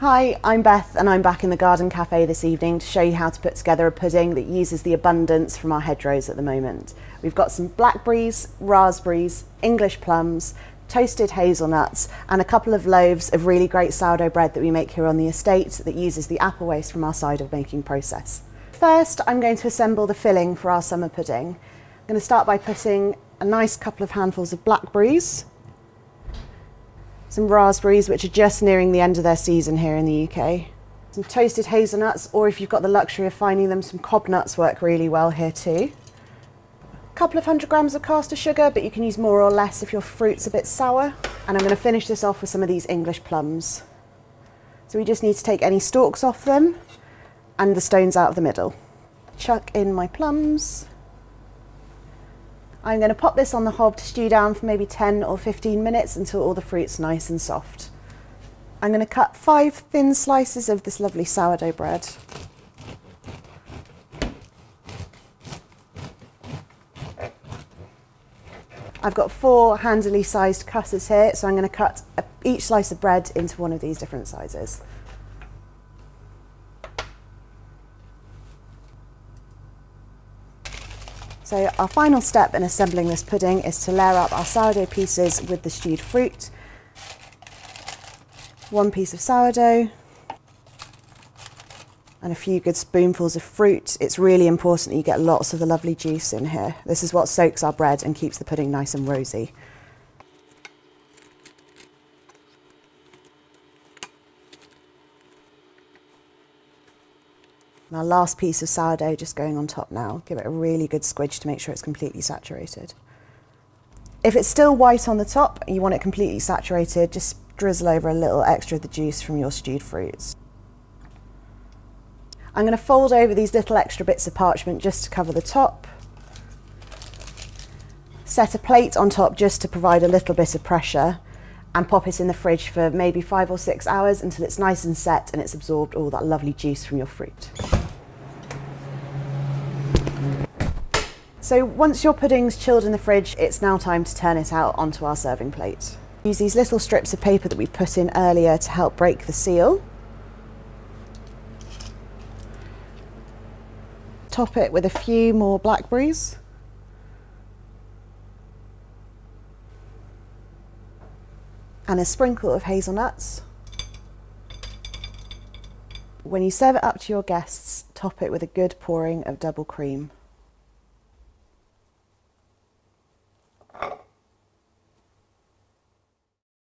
Hi, I'm Beth and I'm back in the garden cafe this evening to show you how to put together a pudding that uses the abundance from our hedgerows at the moment. We've got some blackberries, raspberries, English plums, toasted hazelnuts and a couple of loaves of really great sourdough bread that we make here on the estate that uses the apple waste from our cider making process. First, I'm going to assemble the filling for our summer pudding. I'm going to start by putting a nice couple of handfuls of blackberries, some raspberries, which are just nearing the end of their season here in the UK. Some toasted hazelnuts, or if you've got the luxury of finding them, some cob nuts work really well here too. A couple of 100 grams of caster sugar, but you can use more or less if your fruit's a bit sour. And I'm going to finish this off with some of these English plums. So we just need to take any stalks off them and the stones out of the middle. Chuck in my plums. I'm going to pop this on the hob to stew down for maybe 10 or 15 minutes until all the fruit's nice and soft. I'm going to cut 5 thin slices of this lovely sourdough bread. I've got 4 handily sized cutters here, so I'm going to cut each slice of bread into one of these different sizes. So our final step in assembling this pudding is to layer up our sourdough pieces with the stewed fruit. 1 piece of sourdough and a few good spoonfuls of fruit. It's really important that you get lots of the lovely juice in here. This is what soaks our bread and keeps the pudding nice and rosy. And our last piece of sourdough just going on top now. Give it a really good squidge to make sure it's completely saturated. If it's still white on the top and you want it completely saturated, just drizzle over a little extra of the juice from your stewed fruits. I'm going to fold over these little extra bits of parchment just to cover the top. Set a plate on top just to provide a little bit of pressure and pop it in the fridge for maybe 5 or 6 hours until it's nice and set and it's absorbed all that lovely juice from your fruit. So once your pudding's chilled in the fridge, it's now time to turn it out onto our serving plate. Use these little strips of paper that we put in earlier to help break the seal. Top it with a few more blackberries. And a sprinkle of hazelnuts. When you serve it up to your guests, top it with a good pouring of double cream.